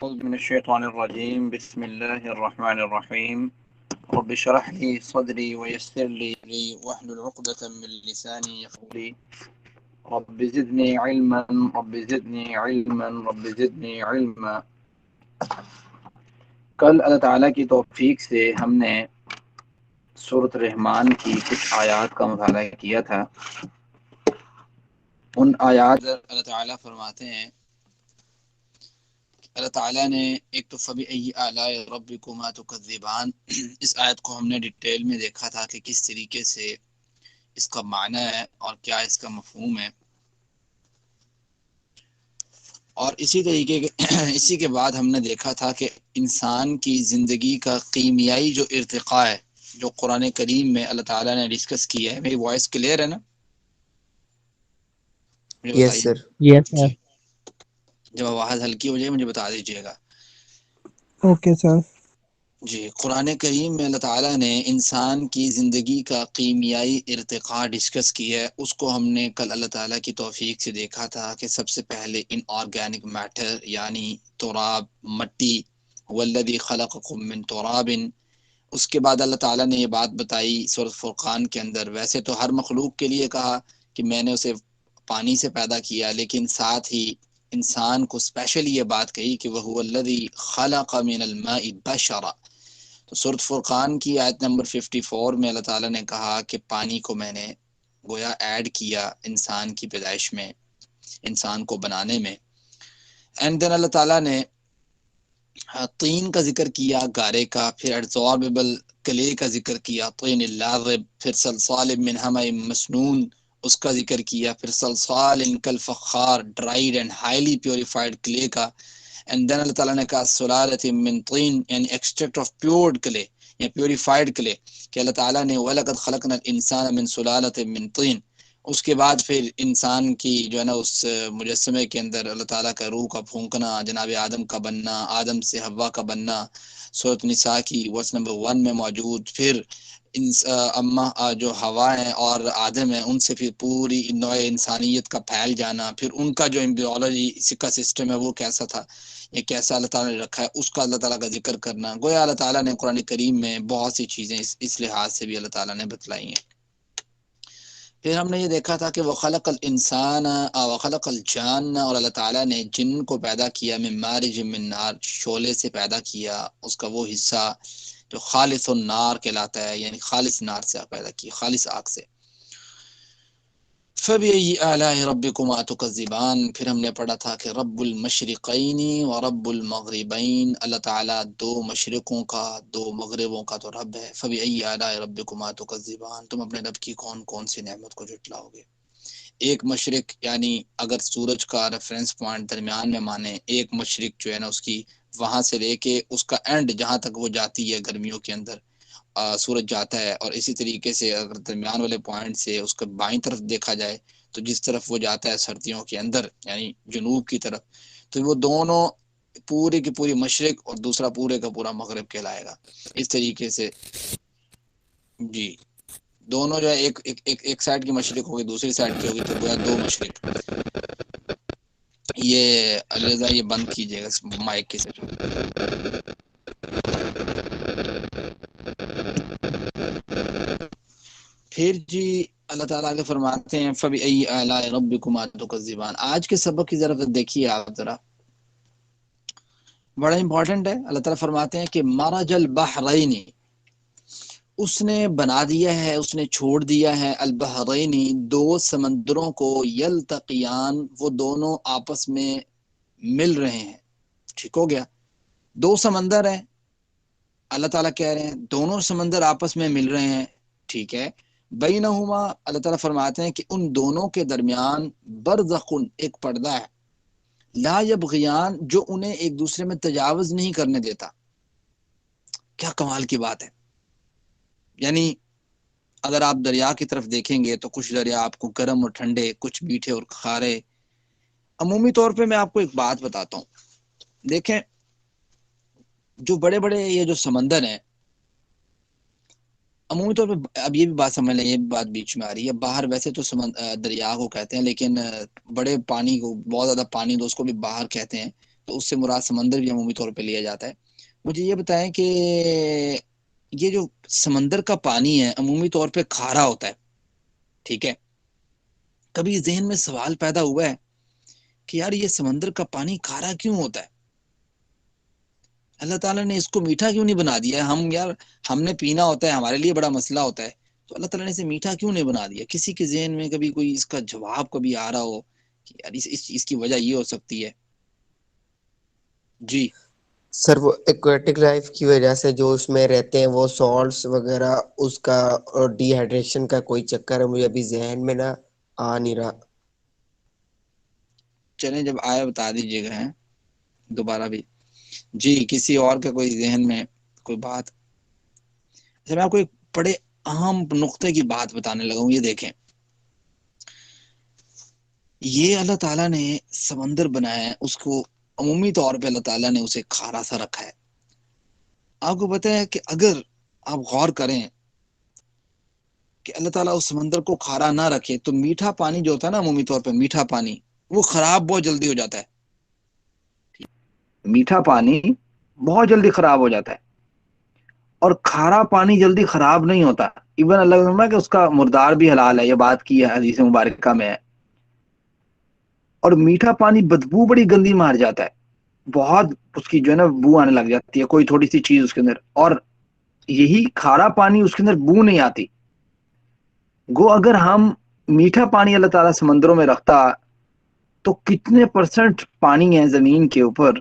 أعوذ من الشيطان الرجيم بسم الله الرحمن الرحيم رب اشرح لي صدري ويسر لي واحلل عقدة من لساني يفقهوا قولي رب زدني علما رب زدني علما رب زدني علما. کل اللہ تعالیٰ کی توفیق سے ہم نے سورۃ الرحمن کی کچھ آیات کا مطالعہ کیا تھا. ان آیات اللہ تعالیٰ فرماتے ہیں، اللہ تعالیٰ نے ایک تو فَبِأَيِّ آلَاءِ رَبِّكُمَا تُكَذِّبَانِ، اس آیت کو ہم نے ڈیٹیل میں دیکھا تھا کہ کس طریقے سے اس کا معنی ہے اور کیا اس کا مفہوم ہے. اور اسی کے بعد ہم نے دیکھا تھا کہ انسان کی زندگی کا کیمیائی جو ارتقاء ہے، جو قرآن کریم میں اللہ تعالیٰ نے ڈسکس کیا ہے. میری وائس کلیئر ہے نا؟ مجھے یس بتائیے. سر. یس سر. جی، جب آواز ہلکی ہو جائے مجھے بتا دیجیے گا. Okay sir. جی، قرآن کریم میں اللہ تعالیٰ نے انسان کی زندگی کا کیمیائی ارتقاء ڈسکس کیا ہے. اس کو ہم نے کل اللہ تعالیٰ کی توفیق سے دیکھا تھا کہ سب سے پہلے ان آرگینک میٹر یعنی تراب، مٹی، والذی خلقکم من تراب. اس کے بعد اللہ تعالیٰ نے یہ بات بتائی سورۃ فرقان کے اندر، ویسے تو ہر مخلوق کے لیے کہا کہ میں نے اسے پانی سے پیدا کیا، لیکن ساتھ ہی انسان کو اسپیشلی یہ بات کہی کہ وَهُوَ الَّذِي خَلَقَ مِنَ الْمَاءِ بَشَرًا. تو سورۃ فرقان کی آیت نمبر 54 میں اللہ تعالیٰ نے کہا کہ پانی کو میں نے گویا ایڈ کیا انسان کی پیدائش میں، انسان کو بنانے میں. اینڈ دین اللہ تعالیٰ نے طین کا ذکر کیا، گارے کا، پھر ادزوربل کلے کا ذکر کیا، طین اللازب، پھر صلصال من حمأ مسنون اس کا ذکر کیا، پھر صلصال کالفخار dried and highly purified clay کا. اینڈ دین اللہ تعالیٰ نے کہا سلالۃ من طین یعنی ایکسٹریکٹ آف پیورڈ کلے یا پیوریفائڈ کلے، کہ اللہ تعالیٰ نے وَلَقَدْ خَلَقْنَا الْإِنسَانَ مِنْ سُلَالَةٍ مِنْ طِينٍ. اس کے بعد پھر انسان کی جو ہے نا اس مجسمے کے اندر اللہ تعالیٰ کا روح کا پھونکنا، جناب آدم کا بننا، آدم سے حوا کا بننا، سورۃ نساء کی ورس نمبر 1 میں موجود. پھر اما جو ہوا ہیں اور آدم ہیں ان سے پھر پوری نوع انسانیت کا پھیل جانا، پھر ان کا جو ایمبریولوجی کا سسٹم ہے وہ کیسا تھا، یہ کیسا اللہ تعالیٰ نے رکھا ہے، اس کا اللہ تعالیٰ کا ذکر کرنا. گویا اللہ تعالیٰ نے قرآن کریم میں بہت سی چیزیں اس لحاظ سے بھی اللہ تعالیٰ نے بتلائی ہیں. پھر ہم نے یہ دیکھا تھا کہ وَخَلَقَ الْإِنسَانَ وَخَلَقَ الْجَانَّ، اور اللہ تعالیٰ نے جن کو پیدا کیا من مارج من نار، شعلے سے پیدا کیا، اس کا وہ حصہ جو خالص النار کہلاتا ہے، یعنی خالص نار سے پیدا کیا، خالص آگ سے. فَبِأَيِّ آلَاءِ رَبِّكُمَا تُكَذِّبَانِ، پھر ہم نے پڑھا تھا کہ رب المشرقین و رب المغربین، اللہ تعالیٰ دو مشرقوں کا دو مغربوں کا تو رب ہے. فَبِأَيِّ آلَاءِ رَبِّكُمَا تُكَذِّبَانِ، تم اپنے رب کی کون کون سی نعمت کو جھٹلاؤ گے. ایک مشرق یعنی اگر سورج کا ریفرنس پوائنٹ درمیان میں مانے، ایک مشرق جو ہے نا اس کی وہاں سے لے کے اس کا اینڈ جہاں تک وہ جاتی ہے گرمیوں کے اندر سورج جاتا ہے، اور اسی طریقے سے اگر درمیان والے پوائنٹ سے اس کا بائیں طرف دیکھا جائے تو جس طرف وہ جاتا ہے سردیوں کے اندر یعنی جنوب کی طرف، تو وہ دونوں پوری کی پوری مشرق اور دوسرا پورے کا پورا مغرب کہلائے گا. اس طریقے سے جی دونوں جو ہے ایک سائڈ کی مشرق ہوگی دوسری سائڈ کی ہوگی، تو گویا دو مشرق. یہ علیزہ یہ بند کیجیے گا مائک کے سے. پھر جی اللہ تعالیٰ کے فرماتے ہیں فَبِأَيِّ آلَاءِ رَبِّكُمَا تُكَذِّبَانِ. آج کے سبق کی ذرا دیکھیے آپ، ذرا بڑا امپورٹنٹ ہے. اللہ تعالیٰ فرماتے ہیں کہ مَرَجَ الْبَحْرَيْنِ، اس نے بنا دیا ہے، اس نے چھوڑ دیا ہے البحرین دو سمندروں کو، یلتقیان وہ دونوں آپس میں مل رہے ہیں. ٹھیک ہو گیا، دو سمندر ہیں، اللہ تعالیٰ کہہ رہے ہیں دونوں سمندر آپس میں مل رہے ہیں. ٹھیک ہے، بینہما اللہ تعالیٰ فرماتے ہیں کہ ان دونوں کے درمیان برزخ ایک پردہ ہے، لا یبغیان جو انہیں ایک دوسرے میں تجاوز نہیں کرنے دیتا. کیا کمال کی بات ہے. یعنی اگر آپ دریا کی طرف دیکھیں گے تو کچھ دریا آپ کو گرم اور ٹھنڈے، کچھ میٹھے اور کھارے. عمومی طور پہ میں آپ کو ایک بات بتاتا ہوں، دیکھیں جو بڑے بڑے یہ جو سمندر ہیں عمومی طور پہ، اب یہ بھی بات سمجھ لیں، یہ بھی بات بیچ میں آ رہی ہے، باہر ویسے تو دریا کو کہتے ہیں، لیکن بڑے پانی کو، بہت زیادہ پانی تو اس کو بھی باہر کہتے ہیں. تو اس سے مراد سمندر بھی عمومی طور پہ لیا جاتا ہے. مجھے یہ بتائیں کہ یہ جو سمندر کا پانی ہے عمومی طور پہ کھارا ہوتا ہے، ٹھیک ہے، کبھی ذہن میں سوال پیدا ہوا ہے کہ یار یہ سمندر کا پانی کھارا کیوں ہوتا ہے؟ اللہ تعالیٰ نے اس کو میٹھا کیوں نہیں بنا دیا؟ ہم نے پینا ہوتا ہے، ہمارے لیے بڑا مسئلہ ہوتا ہے، تو اللہ تعالیٰ نے اسے میٹھا کیوں نہیں بنا دیا؟ کسی کے ذہن میں کبھی کوئی اس کا جواب کبھی آ رہا ہو کہ یار اس کی وجہ یہ ہو سکتی ہے؟ جی سر وہ ایکویٹک لائف کی وجہ سے جو اس میں رہتے ہیں وہ سالٹس وغیرہ اس کا اور ڈی ہائیڈریشن کا کوئی چکر ہے، مجھے ابھی ذہن میں نہ آ نہیں رہا. چلیں جب آئے بتا دیجیے گا ہیں دوبارہ بھی. جی کسی اور کے کوئی ذہن میں کوئی بات؟ اچھا میں آپ کو ایک بڑے اہم نقطے کی بات بتانے لگا ہوں. یہ دیکھیں، یہ اللہ تعالیٰ نے سمندر بنایا ہے، اس کو عمومی طور پہ اللہ تعالیٰ نے اسے کھارا سا رکھا ہے. آپ کو پتہ ہے کہ اگر آپ غور کریں کہ اللہ تعالیٰ اس سمندر کو کھارا نہ رکھے تو میٹھا پانی جو ہوتا ہے نا، عمومی طور پہ میٹھا پانی وہ خراب بہت جلدی ہو جاتا ہے. میٹھا پانی بہت جلدی خراب ہو جاتا ہے، اور کھارا پانی جلدی خراب نہیں ہوتا. ایون اللہ تعالیٰ کہ اس کا مردار بھی حلال ہے، یہ بات کی ہے حدیث مبارکہ میں ہے. اور میٹھا پانی بدبو بڑی گندی مار جاتا ہے، بہت اس کی جو ہے نا بو آنے لگ جاتی ہے کوئی تھوڑی سی چیز اس کے اندر. اور یہی کھارا پانی اس کے اندر بو نہیں آتی. گو اگر ہم میٹھا پانی اللہ تعالیٰ سمندروں میں رکھتا تو کتنے پرسنٹ پانی ہے زمین کے اوپر،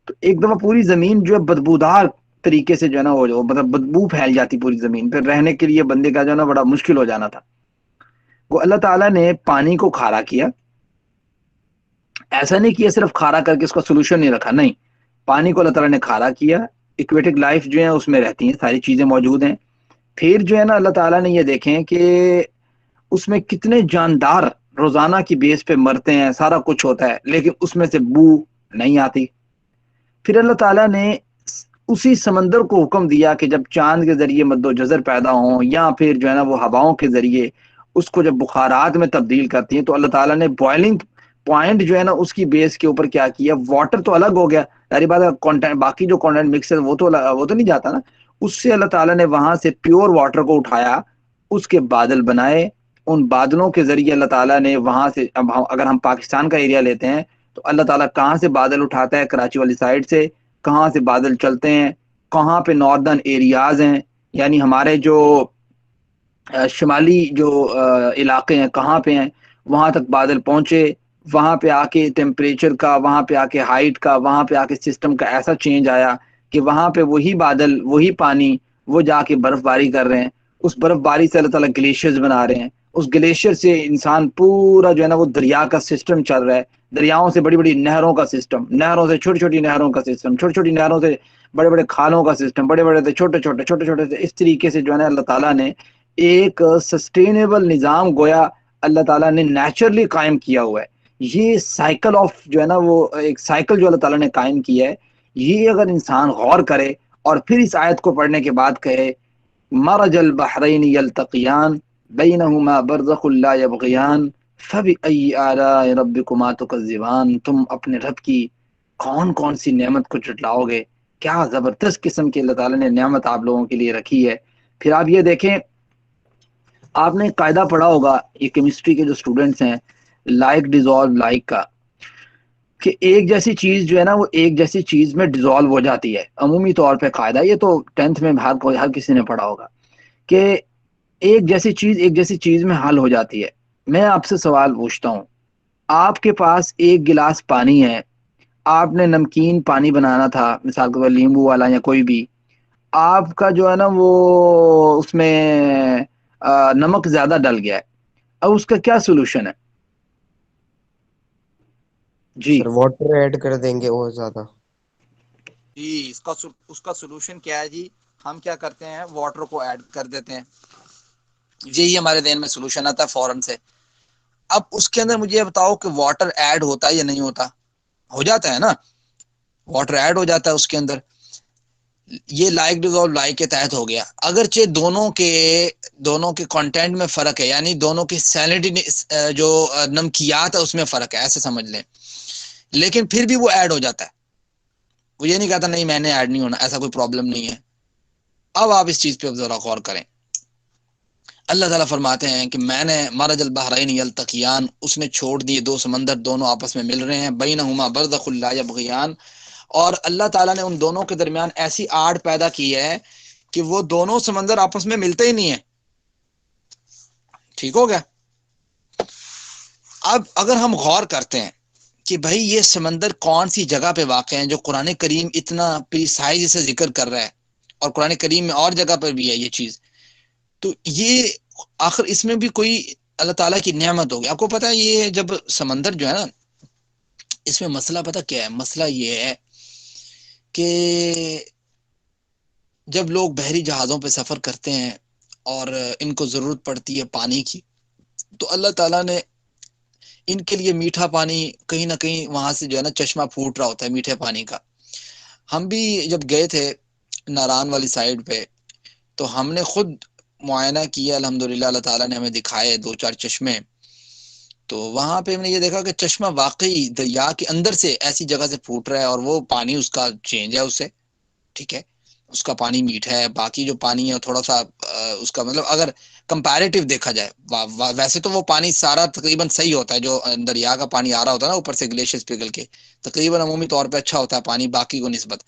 تو ایک دفعہ پوری زمین جو ہے بدبودار طریقے سے جو ہے نا وہ مطلب بدبو پھیل جاتی پوری زمین پہ، رہنے کے لیے بندے کا جو ہے نا بڑا مشکل ہو جانا تھا. وہ اللہ تعالیٰ نے پانی کو کھارا کیا. ایسا نہیں کیا صرف کھارا کر کے اس کا سولوشن نہیں رکھا، نہیں، پانی کو اللہ تعالیٰ نے کھارا کیا. ایکویٹک لائف جو ہے اس میں رہتی ہیں، ساری چیزیں موجود ہیں. پھر جو ہے نا اللہ تعالیٰ نے یہ دیکھیں کہ اس میں کتنے جاندار روزانہ کی بیس پہ مرتے ہیں، سارا کچھ ہوتا ہے، لیکن اس میں سے بو نہیں آتی. پھر اللہ تعالیٰ نے اسی سمندر کو حکم دیا کہ جب چاند کے ذریعے مد و جزر پیدا ہوں یا پھر جو ہے نا وہ ہواؤں کے ذریعے اس کو جب بخارات میں تبدیل کرتی ہیں، تو اللہ تعالیٰ نے بوائلنگ پوائنٹ جو ہے نا اس کی بیس کے اوپر کیا کیا، واٹر تو الگ ہو گیا، ساری بات ہے، باقی جو کانٹینٹ مکس ہے وہ تو نہیں جاتا نا. اس سے اللہ تعالیٰ نے وہاں سے پیور واٹر کو اٹھایا، اس کے بادل بنائے. ان بادلوں کے ذریعے اللہ تعالیٰ نے وہاں سے، اب اگر ہم پاکستان کا ایریا لیتے ہیں تو اللہ تعالیٰ کہاں سے بادل اٹھاتا ہے؟ کراچی والی سائڈ سے. کہاں سے بادل چلتے ہیں؟ کہاں پہ ناردرن ایریاز ہیں، یعنی ہمارے جو شمالی جو علاقے ہیں کہاں پہ ہیں، وہاں تک بادل پہنچے. وہاں پہ آ کے ٹیمپریچر کا، وہاں پہ آ کے ہائٹ کا، وہاں پہ آ کے سسٹم کا ایسا چینج آیا کہ وہاں پہ وہی بادل، وہی پانی، وہ جا کے برف باری کر رہے ہیں. اس برف باری سے اللہ تعالیٰ گلیشیئرز بنا رہے ہیں. اس گلیشیئر سے انسان پورا جو ہے نا وہ دریا کا سسٹم چل رہا ہے. دریاؤں سے بڑی بڑی نہروں کا سسٹم، نہروں سے چھوٹی چھوٹی نہروں کا سسٹم، چھوٹی چھوٹی نہروں سے بڑے بڑے کھالوں کا سسٹم، بڑے بڑے سے چھوٹے چھوٹے چھوٹے چھوٹے سے. اس طریقے سے جو ہے نا اللہ تعالیٰ نے ایک سسٹینیبل نظام گویا اللہ تعالیٰ نے نیچرلی قائم کیا ہوا ہے. یہ سائیکل آف جو ہے نا وہ ایک سائیکل جو اللہ تعالیٰ نے قائم کیا ہے، یہ اگر انسان غور کرے اور پھر اس آیت کو پڑھنے کے بعد کہے مرج البحرین یلتقیان بینہما برزخ لا یبغیان فبأی آلاء ربکما تکذبان. تم اپنے رب کی کون کون سی نعمت کو جھٹلاؤ گے، کیا زبردست قسم کی اللہ تعالیٰ نے نعمت آپ لوگوں کے لیے رکھی ہے. پھر آپ یہ دیکھیں، آپ نے قاعدہ پڑھا ہوگا، یہ کیمسٹری کے جو اسٹوڈنٹس ہیں، لائک ڈیزالو لائک کا، کہ ایک جیسی چیز جو ہے نا وہ ایک جیسی چیز میں ڈیزالو ہو جاتی ہے. عمومی طور پہ قاعدہ، یہ تو 10th میں ہر کسی نے پڑھا ہوگا کہ ایک جیسی چیز ایک جیسی چیز میں حل ہو جاتی ہے. میں آپ سے سوال پوچھتا ہوں، آپ کے پاس ایک گلاس پانی ہے، آپ نے نمکین پانی بنانا تھا، مثال کے طور پر لیمبو والا یا کوئی بھی، آپ کا جو ہے نا وہ اس میں نمک زیادہ ڈل گیا ہے. اب اس کا کیا سولوشن ہے؟ جی سر واٹر ایڈ کر دیں گے اور زیادہ. جی اس کا سولوشن کیا ہے جی؟ ہم کیا کرتے ہیں، واٹر کو ایڈ کر دیتے ہیں. یہی ہمارے ذہن میں سولوشن آتا ہے فوراً سے. اب اس کے اندر مجھے یہ بتاؤ کہ واٹر ایڈ ہوتا ہے یا نہیں ہوتا؟ ہو جاتا ہے نا، واٹر ایڈ ہو جاتا ہے اس کے اندر. یہ لائک ڈیزالو لائک کے تحت ہو گیا. اگرچہ دونوں کے کانٹینٹ میں فرق ہے، یعنی دونوں کی سیلنٹی جو نمکیات ہے اس میں فرق ہے، ایسے سمجھ لیں. لیکن پھر بھی وہ ایڈ ہو جاتا ہے. وہ یہ نہیں کہتا نہیں میں نے ایڈ نہیں ہونا, ایسا کوئی پرابلم نہیں ہے. اب آپ اس چیز پہ ذرا غور کریں. اللہ تعالیٰ فرماتے ہیں کہ میں نے مرج البحرین یلتقیان, اس نے چھوڑ دیے دو سمندر, دونوں آپس میں مل رہے ہیں, بینہما برزخ لا یبغیان, اور اللہ تعالیٰ نے ان دونوں کے درمیان ایسی آڑ پیدا کی ہے کہ وہ دونوں سمندر آپس میں ملتے ہی نہیں ہیں. ٹھیک ہو گیا. اب اگر ہم غور کرتے ہیں کہ بھائی یہ سمندر کون سی جگہ پہ واقع ہیں جو قرآن کریم اتنا پریسائز سے ذکر کر رہا ہے, اور قرآن کریم میں اور جگہ پر بھی ہے یہ چیز, تو یہ آخر اس میں بھی کوئی اللہ تعالیٰ کی نعمت ہوگی. آپ کو پتہ ہے یہ جب سمندر جو ہے نا, اس میں مسئلہ پتہ کیا ہے, مسئلہ یہ ہے کہ جب لوگ بحری جہازوں پہ سفر کرتے ہیں اور ان کو ضرورت پڑتی ہے پانی کی, تو اللہ تعالیٰ نے ان کے لیے میٹھا پانی کہیں نہ کہیں وہاں سے جو ہے نا چشمہ پھوٹ رہا ہوتا ہے میٹھے پانی کا. ہم بھی جب گئے تھے ناران والی سائڈ پہ, تو ہم نے خود معائنہ کیا الحمدللہ, اللہ تعالیٰ نے ہمیں دکھائے دو چار چشمے. تو وہاں پہ ہم نے یہ دیکھا کہ چشمہ واقعی دریا کے اندر سے ایسی جگہ سے پھوٹ رہا ہے, اور وہ پانی اس کا چینج ہے اس سے, ٹھیک ہے, اس کا پانی میٹھا ہے. باقی جو پانی ہے تھوڑا سا اس کا مطلب اگر کمپیریٹیو دیکھا جائے, ویسے تو وہ پانی سارا تقریباً صحیح ہوتا ہے, جو دریا کا پانی آ رہا ہوتا ہے نا اوپر سے گلیشیئرز پگھل کے, تقریباً عمومی طور پہ اچھا ہوتا ہے پانی باقی کو نسبت,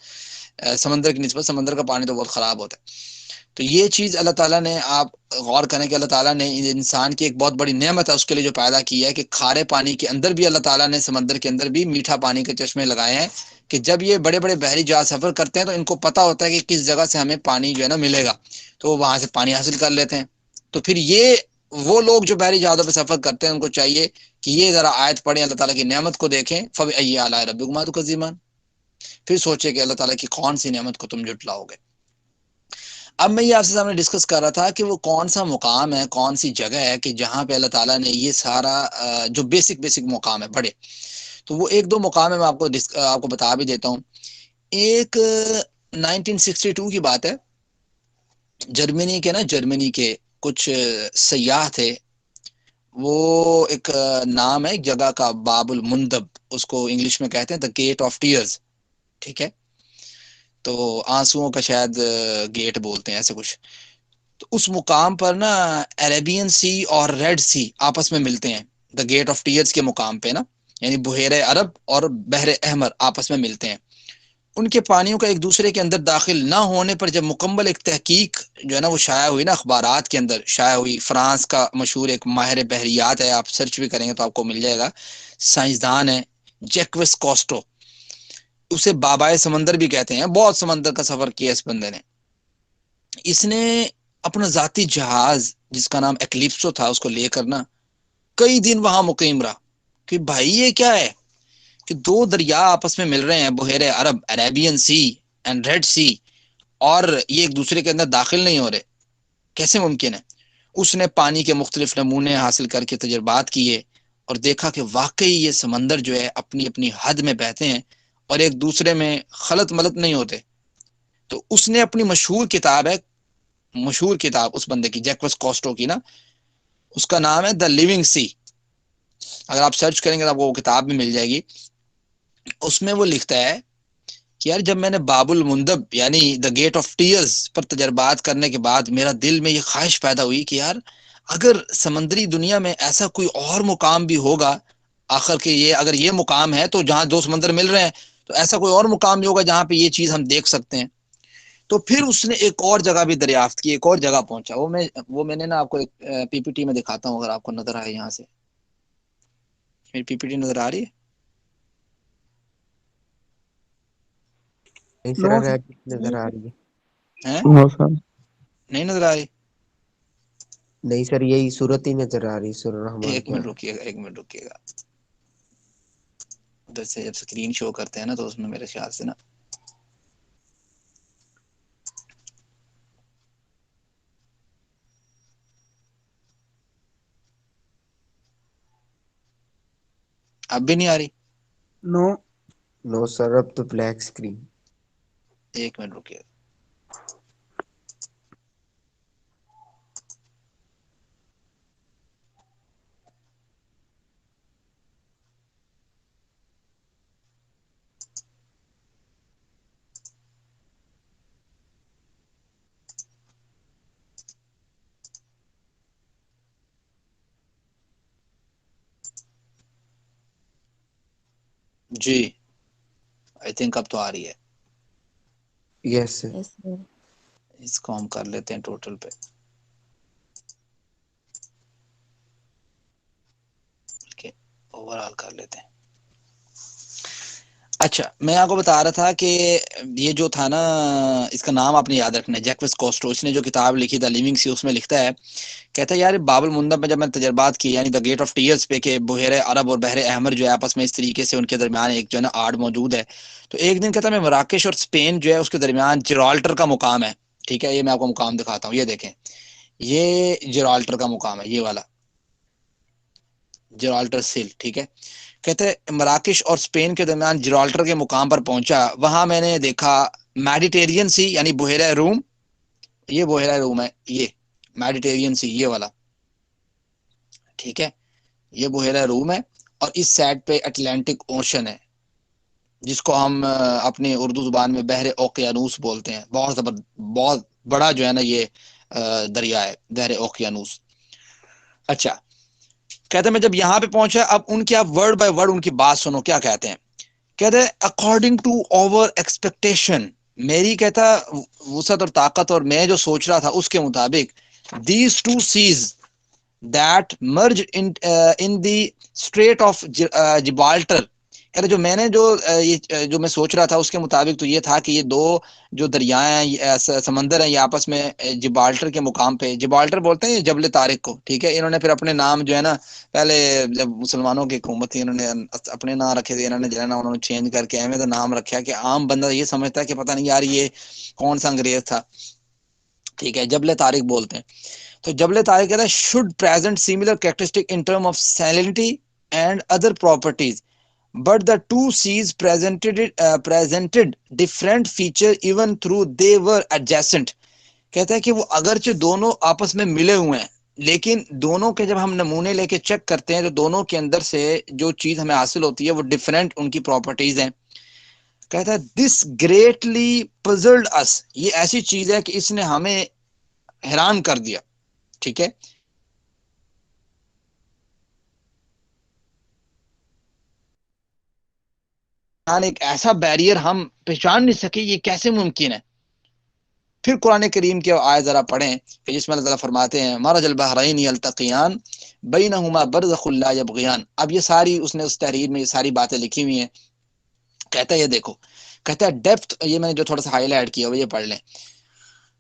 سمندر کی نسبت. سمندر کا پانی تو بہت خراب ہوتا ہے. تو یہ چیز اللہ تعالیٰ نے, آپ غور کریں کہ اللہ تعالیٰ نے انسان کی ایک بہت بڑی نعمت ہے اس کے لیے جو پیدا کی ہے, کہ کھارے پانی کے اندر بھی اللہ تعالیٰ نے سمندر کے اندر بھی میٹھا پانی کے چشمے لگائے ہیں, کہ جب یہ بڑے بڑے بحری جہاز سفر کرتے ہیں تو ان کو پتہ ہوتا ہے کہ کس جگہ سے ہمیں پانی جو ہے نا ملے گا, تو وہ وہاں سے پانی حاصل کر لیتے ہیں. تو پھر یہ وہ لوگ جو بحری جہازوں پہ سفر کرتے ہیں ان کو چاہیے کہ یہ ذرا آیت پڑھیں, اللہ تعالیٰ کی نعمت کو دیکھیں, فبأي آلاء ربكما تكذبان, پھر سوچے کہ اللہ تعالیٰ کی کون سی نعمت کو تم جھٹلاؤ گے. اب میں یہ آپ سے سامنے ڈسکس کر رہا تھا کہ وہ کون سا مقام ہے, کون سی جگہ ہے کہ جہاں پہ اللہ تعالیٰ نے یہ سارا جو بیسک مقام ہے بڑے, تو وہ ایک دو مقام ہے, میں آپ کو بتا بھی دیتا ہوں. ایک 1962 کی بات ہے, جرمنی کے کچھ سیاح تھے, وہ ایک نام ہے ایک جگہ کا, باب المندب, اس کو انگلش میں کہتے ہیں دا گیٹ آف ٹیئرز, ٹھیک ہے, تو آنسوؤں کا شاید گیٹ بولتے ہیں ایسے کچھ. تو اس مقام پر نا عربین سی اور ریڈ سی آپس میں ملتے ہیں, دا گیٹ آف ٹیئرز کے مقام پہ نا, یعنی بحیرہ عرب اور بحر احمر آپس میں ملتے ہیں. ان کے پانیوں کا ایک دوسرے کے اندر داخل نہ ہونے پر جب مکمل ایک تحقیق جو ہے نا وہ شائع ہوئی نا, اخبارات کے اندر شائع ہوئی, فرانس کا مشہور ایک ماہر بحریات ہے, آپ سرچ بھی کریں گے تو آپ کو مل جائے گا, سائنسدان ہے جیکوس کوسٹو, اسے بابائے سمندر بھی کہتے ہیں, بہت سمندر کا سفر کیا اس بندے نے. اس نے اپنا ذاتی جہاز جس کا نام ایکلیپسو تھا اس کو لے کر نا کئی دن وہاں مقیم رہا, کہ بھائی یہ کیا ہے کہ دو دریا آپس میں مل رہے ہیں, بحیرہ عرب عربین سی اینڈ ریڈ سی, اور یہ ایک دوسرے کے اندر داخل نہیں ہو رہے, کیسے ممکن ہے. اس نے پانی کے مختلف نمونے حاصل کر کے تجربات کیے, اور دیکھا کہ واقعی یہ سمندر جو ہے اپنی اپنی حد میں بہتے ہیں اور ایک دوسرے میں خلط ملط نہیں ہوتے. تو اس نے اپنی مشہور کتاب اس بندے کی, جیکوس کوسٹو کی نا, اس کا نام ہے دا لیونگ سی, اگر آپ سرچ کریں گے تو آپ کو وہ کتاب بھی مل جائے گی. اس میں وہ لکھتا ہے کہ یار جب میں نے باب المندب یعنی دا گیٹ آف ٹیئرز پر تجربات کرنے کے بعد میرا دل میں یہ خواہش پیدا ہوئی کہ یار اگر سمندری دنیا میں ایسا کوئی اور مقام بھی ہوگا, آخر کے یہ اگر یہ مقام ہے تو جہاں دو سمندر مل رہے ہیں, تو ایسا کوئی اور مقام بھی ہوگا جہاں پہ یہ چیز ہم دیکھ سکتے ہیں. تو پھر اس نے ایک اور جگہ بھی دریافت کی, ایک اور جگہ پہنچا, وہ میں نے نا آپ کو ایک پی پی ٹی میں دکھاتا ہوں, اگر آپ کو نظر آئے یہاں سے, میری پی پی ٹی نظر آ رہی ہے؟ نہیں سر, نو ریبٹ نظر آ رہی ہے. ہیں نو سر. نہیں نظر آ رہی؟ نہیں سر, یہی صورت ہی نظر آ رہی, سر رحمان ایک کیا. منٹ رکیے گا, ایک منٹ رکیے گا, ادھر سے جب اسکرین شو کرتے ہیں نا تو اس میں میرے خیال سے نا اب بھی نہیں آ رہی. نو. نو سر, اب تو بلیک اسکرین. ایک منٹ رکیے گا. جی آئی تھنک اب تو آ رہی ہے. یس سر. یس سر. اس کو ہم کر لیتے ہیں ٹوٹل پہ. اوور آل کر لیتے ہیں. اچھا میں آپ کو بتا رہا تھا کہ یہ جو تھا نا اس کا نام آپ نے یاد رکھنا ہے، جیکوس کوسٹو. اس نے جو کتاب لکھی تھا لیونگ سی، اس میں لکھتا ہے، کہتا ہے یار باب المندب میں جب میں تجربات کی یعنی دا گیٹ آف ٹیئرز پہ کہ بحیرہ عرب اور بحر احمر جو ہے آپس میں اس طریقے سے ان کے درمیان ایک جو ہے نا آڑ موجود ہے، تو ایک دن کہتا ہے میں مراکش اور اسپین جو ہے اس کے درمیان جرالٹر کا مقام ہے. ٹھیک ہے، یہ میں آپ کو مقام دکھاتا ہوں، یہ دیکھیں یہ جرالٹر کا مقام ہے، یہ والا جرالٹر سل. ٹھیک ہے، کہتے ہیں مراکش اور اسپین کے درمیان جرالٹر کے مقام پر پہنچا، وہاں میں نے دیکھا میڈیٹیرین سی یعنی بحیرہ روم، یہ بحیرہ روم ہے، یہ میڈیٹیرین سی یہ والا. ٹھیک ہے، یہ بحیرہ روم ہے اور اس سائڈ پہ اٹلانٹک اوشن ہے جس کو ہم اپنی اردو زبان میں بحر اوقیانوس بولتے ہیں. بہت بڑا جو ہے نا یہ دریا ہے بحر اوقیانوس. اچھا کہتے ہیں میں جب یہاں پہ پہنچا، اب ان کی آپ ورڈ بائی ورڈ ان کی بات سنو کیا کہتے ہیں. کہتے ہیں اکارڈنگ ٹو اوور ایکسپیکٹیشن، میری کہتا وسعت اور طاقت اور میں جو سوچ رہا تھا اس کے مطابق، these two seas that merge in the Strait of Gibraltar. کہتے جو میں نے جو میں سوچ رہا تھا اس کے مطابق تو یہ تھا کہ یہ دو جو دریائیں سمندر ہیں یہ آپس میں جبالٹر کے مقام پہ، جبالٹر بولتے ہیں جبل طارق کو. ٹھیک ہے، انہوں نے پھر اپنے نام جو ہے نا پہلے جب مسلمانوں کی حکومت تھی انہوں نے اپنے نام رکھے تھے، انہوں نے جو ہے نا انہوں نے چینج کر کے احمد نام رکھا کہ عام بندہ یہ سمجھتا ہے کہ پتہ نہیں یار یہ کون سا انگریز تھا. ٹھیک ہے، جبل طارق بولتے ہیں. تو جبل طارق کہتا ہے should present similar characteristic in term of salinity and other properties, but the two seas presented different feature even through they were adjacent. کہتا ہے کہ وہ اگرچہ دونوں آپس میں ملے ہوئے ہیں لیکن دونوں کے جب ہم نمونے لے کے چیک کرتے ہیں تو دونوں کے اندر سے جو چیز ہمیں حاصل ہوتی ہے وہ ڈیفرنٹ ان کی پراپرٹیز ہیں. کہتا ہے دس گریٹلی پزلڈ اس، یہ ایسی چیز ہے کہ اس نے ہمیں حیران کر دیا. ٹھیک ہے، ایک ایسا بیریئر ہم پہچان نہیں سکے، یہ کیسے ممکن ہے. پھر قرآن کریم کی آیت ذرا پڑھیں کہ جس میں اللہ تعالیٰ فرماتے ہیں مرج البحرین یلتقیان بینہما برزخ لا یبغیان. اب یہ ساری اس نے اس تحریر میں یہ ساری باتیں لکھی ہوئی ہیں. کہتا ہے یہ دیکھو، کہتا ہے ڈیپتھ، یہ میں نے جو تھوڑا سا ہائی لائٹ کیا وہ یہ پڑھ لیں.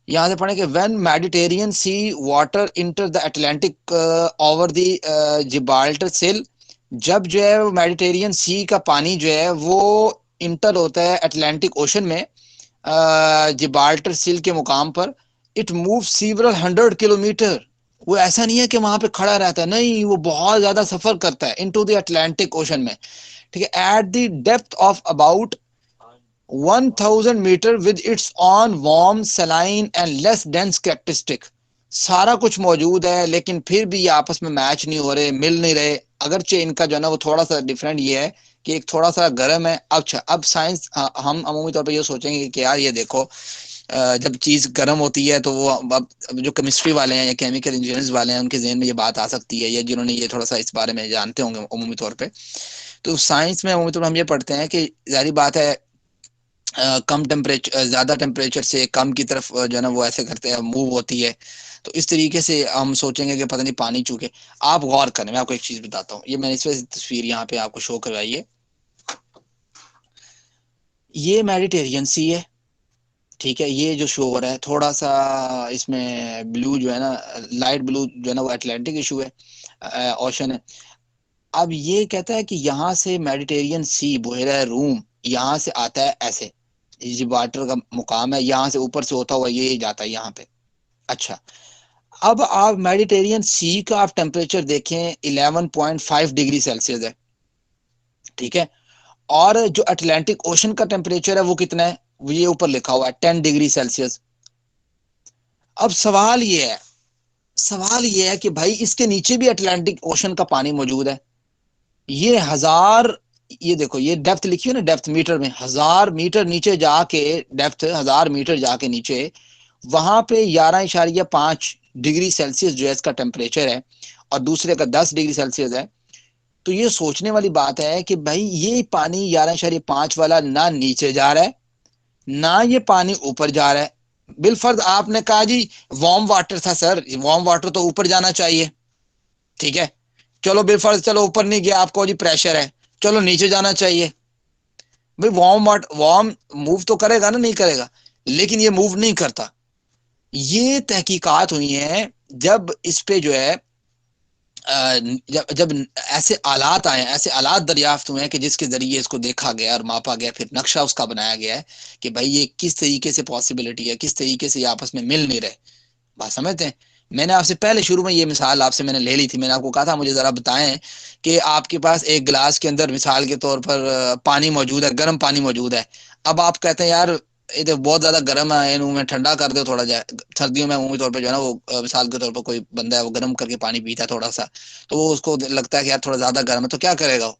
یہاں سے پڑھیں کہ when Mediterranean sea water enter the Atlantic over the Gibraltar sill, جب جو ہے میڈیٹیرین سی کا پانی جو ہے وہ انٹر ہوتا ہے اٹلانٹک اوشن میں جبالٹر سیل کے مقام پر، اٹ موو سیورل 100 کلومیٹر. وہ ایسا نہیں ہے کہ وہاں پہ کھڑا رہتا ہے، نہیں وہ بہت زیادہ سفر کرتا ہے انٹو دی اٹلانٹک اوشن میں. ٹھیک ہے، at the depth of about 1000 metre with its own warm saline and less dense characteristic. سارا کچھ موجود ہے لیکن پھر بھی یہ آپس میں میچ نہیں ہو رہے، مل نہیں رہے. اگرچہ ان کا جو ہے نا وہ تھوڑا سا ڈفرینٹ یہ ہے کہ ایک تھوڑا سا گرم ہے. اچھا اب سائنس ہم عمومی طور پہ یہ سوچیں گے کہ یار یہ دیکھو جب چیز گرم ہوتی ہے تو وہ اب جو کیمسٹری والے ہیں یا کیمیکل انجینئرز والے ہیں ان کے ذہن میں یہ بات آ سکتی ہے، یا جنہوں نے یہ تھوڑا سا اس بارے میں جانتے ہوں گے عمومی طور پہ. تو سائنس میں عمومی طور پہ ہم یہ پڑھتے ہیں کہ ظاہری بات ہے کم ٹیمپریچر زیادہ ٹیمپریچر سے کم کی طرف جو ہے نا وہ ایسے کرتے ہیں موو ہوتی ہے. تو اس طریقے سے ہم سوچیں گے کہ پتہ نہیں پانی چوکے. آپ غور کریں، میں آپ کو ایک چیز بتاتا ہوں، یہ میں نے اس وجہ تصویر یہاں پہ آپ کو شو کروائی ہے. یہ میڈیٹیرین سی ہے. ٹھیک ہے، یہ جو شو ہو رہا ہے تھوڑا سا اس میں بلو جو ہے نا لائٹ بلو جو ہے نا وہ اٹلانٹک ایشو ہے، اوشن ہے. اب یہ کہتا ہے کہ یہاں سے میڈیٹیرین سی بحیرہ روم یہاں سے آتا ہے ایسے، جبالٹر کا مقام ہے، یہاں سے اوپر سے ہوتا ہوا یہ جاتا ہے یہاں پہ. اچھا اب آپ میڈیٹیرین سی کا آپ ٹیمپریچر دیکھیں 11.5 ڈگری سیلسیس ہے. ٹھیک ہے، اور جو اٹلانٹک اوشن کا ٹیمپریچر ہے وہ کتنا ہے، وہ یہ اوپر لکھا ہوا ہے 10 ڈگری سیلسیس. اب سوال یہ ہے کہ بھائی اس کے نیچے بھی اٹلانٹک اوشن کا پانی موجود ہے. یہ یہ دیکھو یہ ڈیپتھ لکھی ہے نا، ڈیپتھ میٹر میں 1000 میٹر نیچے جا کے، ڈیپتھ 1000 میٹر جا کے نیچے وہاں پہ 11.5 ڈگری سیلسیس جو ہے اس کا ٹیمپریچر ہے، اور دوسرے کا 10 ڈگری سیلسیس ہے. تو یہ سوچنے والی بات ہے کہ بھائی یہ پانی 11.5 والا نہ نیچے جا رہا ہے نہ یہ پانی اوپر جا رہا ہے. بالفرض آپ نے کہا جی وارم واٹر تھا سر، وارم واٹر تو اوپر جانا چاہیے، ٹھیک ہے، چلو بالفرض چلو اوپر نہیں گیا، آپ کو جی پریشر ہے، چلو نیچے جانا چاہیے. بھائی وارم موو تو کرے گا نا، نہیں کرے گا، لیکن یہ موو نہیں کرتا. یہ تحقیقات ہوئی ہیں جب اس پہ جو ہے جب ایسے آلات آئے، ایسے آلات دریافت ہوئے ہیں کہ جس کے ذریعے اس کو دیکھا گیا اور ماپا گیا، پھر نقشہ اس کا بنایا گیا ہے کہ بھائی یہ کس طریقے سے پاسبلٹی ہے، کس طریقے سے یہ آپس میں مل نہیں رہے. بات سمجھتے ہیں؟ میں نے آپ سے پہلے شروع میں یہ مثال آپ سے میں نے لے لی تھی، میں نے آپ کو کہا تھا مجھے ذرا بتائیں کہ آپ کے پاس ایک گلاس کے اندر مثال کے طور پر پانی موجود ہے، گرم پانی موجود ہے. اب آپ کہتے ہیں یار یہ بہت زیادہ گرم ہے، انہوں میں ٹھنڈا کر دو تھوڑا جا. سردیوں میں عمومی طور پہ جو ہے نا وہ مثال کے طور پر کوئی بندہ ہے وہ گرم کر کے پانی پیتا ہے تھوڑا سا، تو وہ اس کو لگتا ہے کہ یار تھوڑا زیادہ گرم ہے، تو کیا کرے گا؟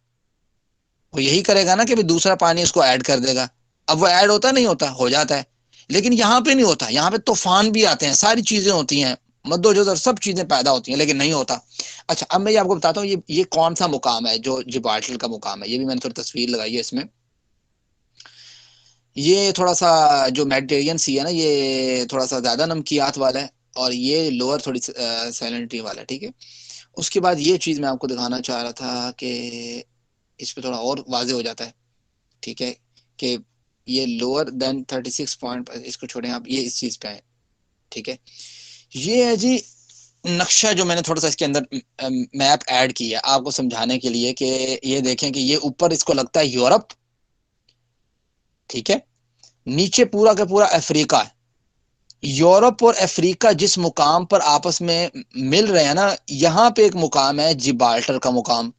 وہ یہی کرے گا نا کہ دوسرا پانی اس کو ایڈ کر دے گا. اب وہ ایڈ ہوتا نہیں ہوتا، ہو جاتا ہے. لیکن یہاں پہ نہیں ہوتا، یہاں پہ طوفان بھی آتے ہیں، ساری چیزیں ہوتی ہیں، مد و جزر سب چیزیں پیدا ہوتی ہیں، لیکن نہیں ہوتا. اچھا اب میں یہ آپ کو بتاتا ہوں یہ کون سا مقام ہے جو جبالٹل کا مقام ہے. یہ بھی میں نے تھوڑی تصویر لگائی ہے اس میں. یہ تھوڑا سا جو میڈیٹرین سی ہے نا، یہ تھوڑا سا زیادہ نمکیات والا ہے، اور یہ لوور تھوڑی سیلنٹی والا ہے، ٹھیک ہے. اس کے بعد یہ چیز میں آپ کو دکھانا چاہ رہا تھا کہ اس پہ تھوڑا اور واضح ہو جاتا ہے، ٹھیک ہے، کہ یہ لوور دین 36 پوائنٹ، اس کو چھوڑیں آپ، یہ اس چیز پہ ہے، ٹھیک ہے. یہ ہے جی نقشہ جو میں نے تھوڑا سا اس کے اندر میپ ایڈ کیا آپ کو سمجھانے کے لیے کہ یہ دیکھیں کہ یہ اوپر اس کو لگتا ہے یورپ، ٹھیک ہے، نیچے پورا کا پورا افریقہ ہے. یورپ اور افریقہ جس مقام پر آپس میں مل رہے ہیں نا، یہاں پہ ایک مقام ہے جبالٹر کا مقام.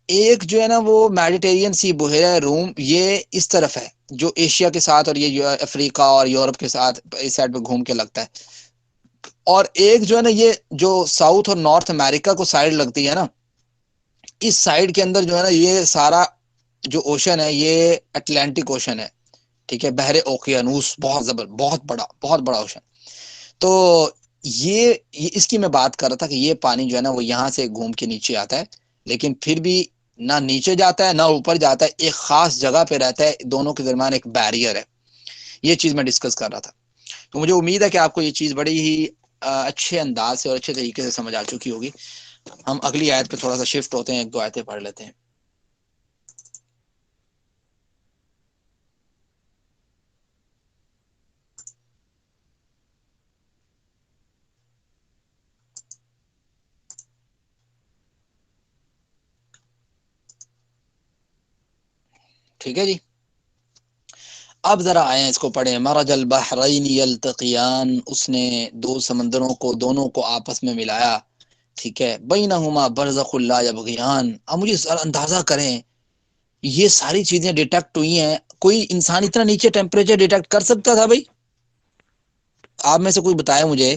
ایک جو ہے نا وہ میڈیٹرین سی بحیرہ روم یہ اس طرف ہے جو ایشیا کے ساتھ، اور یہ افریقہ اور یورپ کے ساتھ اس سائڈ پہ گھوم کے لگتا ہے. اور ایک جو ہے نا یہ جو ساؤتھ اور نارتھ امریکہ کو سائڈ لگتی ہے نا، اس سائڈ کے اندر جو ہے نا یہ سارا جو اوشن ہے یہ اٹلانٹک اوشن ہے، ٹھیک ہے، بحر اوقیانوس، بہت بڑا اوشن. تو یہ اس کی میں بات کر رہا تھا کہ یہ پانی جو ہے نا وہ یہاں سے گھوم کے نیچے آتا ہے، لیکن پھر بھی نہ نیچے جاتا ہے نہ اوپر جاتا ہے، ایک خاص جگہ پہ رہتا ہے، دونوں کے درمیان ایک بیریئر ہے. یہ چیز میں ڈسکس کر رہا تھا. تو مجھے امید ہے کہ آپ کو یہ چیز بڑی ہی اچھے انداز سے اور اچھے طریقے سے سمجھ آ چکی ہوگی. ہم اگلی آیت پہ تھوڑا سا شفٹ ہوتے ہیں، ایک دو آیتیں پڑھ لیتے ہیں. ٹھیک ہے جی، اب ذرا آئیں اس کو پڑھیں. مرج البحرین یلتقیان، اس نے دو سمندروں کو دونوں کو آپس میں ملایا، ٹھیک ہے. بینہما برزخ لا یبغیان. اب مجھے اندازہ کریں یہ ساری چیزیں ڈیٹیکٹ ہوئی ہیں، کوئی انسان اتنا نیچے ٹیمپریچر ڈیٹیکٹ کر سکتا تھا؟ بھائی آپ میں سے کوئی بتائے مجھے،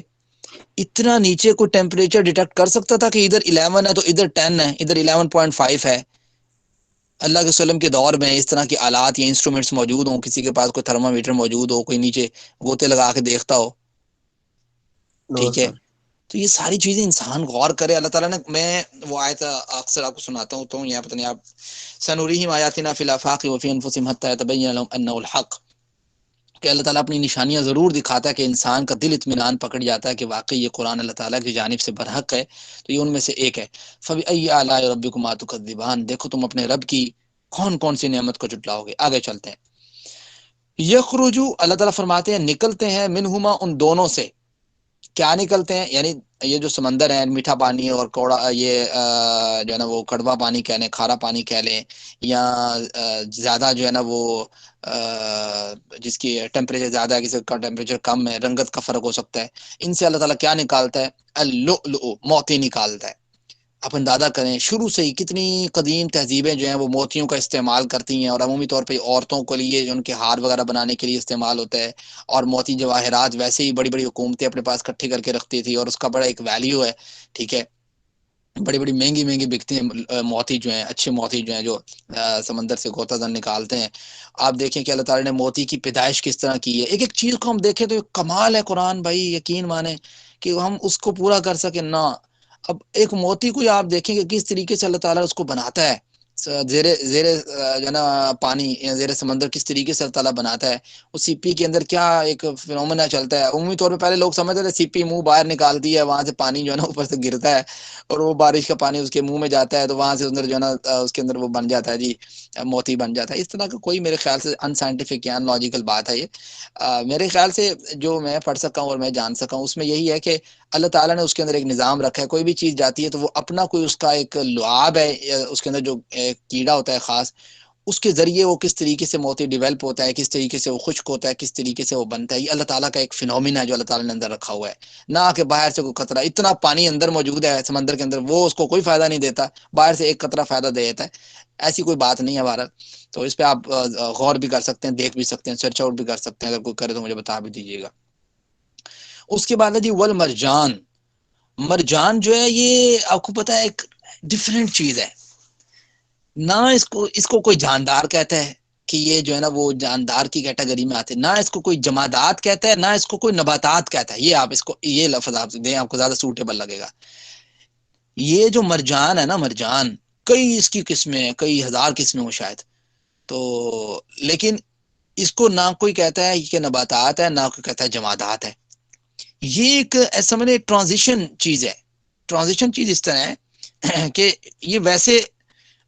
اتنا نیچے کوئی ٹیمپریچر ڈیٹیکٹ کر سکتا تھا کہ ادھر 11 ہے تو ادھر 10 ہے، ادھر 11.5 ہے؟ اللہ کے وسلم کے دور میں اس طرح کے آلات یا انسٹرومنٹس موجود ہوں، کسی کے پاس کوئی تھرمامیٹر موجود ہو، کوئی نیچے گوتے لگا کے دیکھتا ہو، نو ٹھیک ہے. سر. تو یہ ساری چیزیں انسان غور کرے. اللہ تعالیٰ نے، میں وہ آیت اکثر آپ کو سناتا ہوں، تو یہاں پتہ نہیں آپ، سنوریہم آیاتنا فی الآفاق وفی انفسہم حتی یتبین لہم انہ الحق، کہ اللہ تعالیٰ اپنی نشانیاں ضرور دکھاتا ہے کہ انسان کا دل اطمینان پکڑ جاتا ہے کہ واقعی یہ قرآن اللہ تعالیٰ کی جانب سے برحق ہے. تو یہ ان میں سے ایک ہے. فبأی آلاء ربکما تکذبان، دیکھو تم اپنے رب کی کون کون سی نعمت کو جھٹلاؤ گے. آگے چلتے ہیں. یخرجو، اللہ تعالیٰ فرماتے ہیں نکلتے ہیں، منہما، ان دونوں سے. کیا نکلتے ہیں؟ یعنی یہ جو سمندر ہے، میٹھا پانی اور کوڑا، یہ جو ہے نا وہ کڑوا پانی کہہ لیں، کھارا پانی کہہ لیں، یا زیادہ جو ہے نا وہ جس کی ٹیمپریچر زیادہ ہے، کسی کا ٹیمپریچر کم ہے، رنگت کا فرق ہو سکتا ہے، ان سے اللہ تعالیٰ کیا نکالتا ہے؟ اللؤلؤ، موتی نکالتا ہے. آپ اندازہ کریں شروع سے ہی کتنی قدیم تہذیبیں جو ہیں وہ موتیوں کا استعمال کرتی ہیں، اور عمومی طور پہ عورتوں کے لیے ان کے ہار وغیرہ بنانے کے لیے استعمال ہوتا ہے. اور موتی جواہرات ویسے ہی بڑی بڑی حکومتیں اپنے پاس اکٹھی کر کے رکھتی تھی، اور اس کا بڑا ایک ویلیو ہے، ٹھیک ہے. بڑی بڑی مہنگی بکتی ہیں موتی جو ہیں، اچھے موتی جو ہیں جو سمندر سے غوطہ زن نکالتے ہیں. آپ دیکھیں کہ اللہ تعالیٰ نے موتی کی پیدائش کس طرح کی ہے. ایک ایک چیز کو ہم دیکھیں تو کمال ہے قرآن، بھائی یقین مانیں کہ ہم اس کو پورا کر سکیں نہ. اب ایک موتی کو آپ دیکھیں کہ کس طریقے سے اللہ تعالیٰ اس کو بناتا ہے، زیر زیر جو ہے نا پانی یا زیر سمندر کس طریقے سے اللہ تعالیٰ بناتا ہے. اس سی پی کے اندر کیا ایک فنومنا چلتا ہے. عمومی طور پہ پہلے لوگ سمجھتے تھے سی پی منہ باہر نکالتی ہے، وہاں سے پانی جو ہے نا اوپر سے گرتا ہے اور وہ بارش کا پانی اس کے منہ میں جاتا ہے تو وہاں سے اندر جو ہے نا اس کے اندر وہ بن جاتا ہے جی، موتی بن جاتا ہے. اس طرح کا کوئی میرے خیال سے ان سائنٹیفک یا ان لاجیکل بات ہے یہ. میرے خیال سے جو میں پڑھ سکا ہوں اور میں جان سکا ہوں اس میں یہی ہے کہ اللہ تعالیٰ نے اس کے اندر ایک نظام رکھا ہے. کوئی بھی چیز جاتی ہے تو وہ اپنا کوئی اس کا ایک لعاب ہے، اس کے اندر جو کیڑا ہوتا ہے خاص، اس کے ذریعے وہ کس طریقے سے موتی ڈیولپ ہوتا ہے، کس طریقے سے وہ خشک ہوتا ہے، کس طریقے سے وہ بنتا ہے. یہ اللہ تعالیٰ کا ایک فینومینا ہے جو اللہ تعالیٰ نے اندر رکھا ہوا ہے. نہ کہ باہر سے کوئی قطرہ، اتنا پانی اندر موجود ہے سمندر کے اندر، وہ اس کو کوئی فائدہ نہیں دیتا، باہر سے ایک قطرہ فائدہ دے دیتا ہے. ایسی کوئی بات نہیں ہے بھارت. تو اس پہ آپ غور بھی کر سکتے ہیں، دیکھ بھی سکتے ہیں، سرچ آؤٹ بھی کر سکتے ہیں. اگر کوئی کرے تو مجھے بتا بھی دیجیے گا. اس کے بعد ہے جی والمرجان. مرجان جو ہے یہ آپ کو پتا ہے ایک ڈفرینٹ چیز ہے. نہ اس کو کوئی جاندار کہتا ہے کہ یہ جو ہے نا وہ جاندار کی کیٹیگری میں آتے ہیں، نہ اس کو کوئی جمادات کہتا ہے، نہ اس کو کوئی نباتات کہتا ہے. یہ آپ اس کو یہ لفظ آپ دیں، آپ کو زیادہ سوٹیبل لگے گا. یہ جو مرجان ہے نا، مرجان کئی اس کی قسمیں ہیں، کئی ہزار قسمیں ہوں شاید. تو لیکن اس کو نہ کوئی کہتا ہے کہ نباتات ہے، نہ کوئی کہتا ہے جمادات ہے. یہ ایک ایسا میں نے ٹرانزیشن چیز ہے. ٹرانزیشن چیز اس طرح ہے کہ یہ ویسے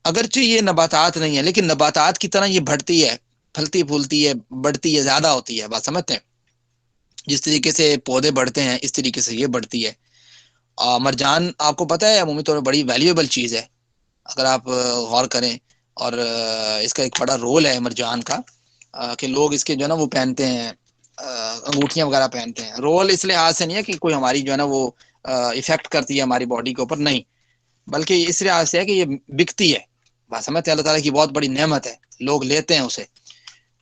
اگرچہ یہ نباتات نہیں ہے لیکن نباتات کی طرح یہ بڑھتی ہے، پھلتی پھولتی ہے، بڑھتی ہے، زیادہ ہوتی ہے. بات سمجھتے ہیں؟ جس طریقے سے پودے بڑھتے ہیں اس طریقے سے یہ بڑھتی ہے. مرجان آپ کو پتہ ہے عمومی طور پر بڑی ویلیویبل چیز ہے اگر آپ غور کریں. اور اس کا ایک بڑا رول ہے مرجان کا کہ لوگ اس کے جو ہے نا وہ پہنتے ہیں، انگوٹھیاں وغیرہ پہنتے ہیں. رول اس لحاظ سے نہیں ہے کہ کوئی ہماری جو ہے نا وہ افیکٹ کرتی ہے ہماری باڈی کے اوپر، نہیں، بلکہ اس لحاظ سے ہے کہ یہ بکتی ہے. بات سمجھتے ہیں؟ اللہ تعالیٰ کی بہت بڑی نعمت ہے، لوگ لیتے ہیں اسے.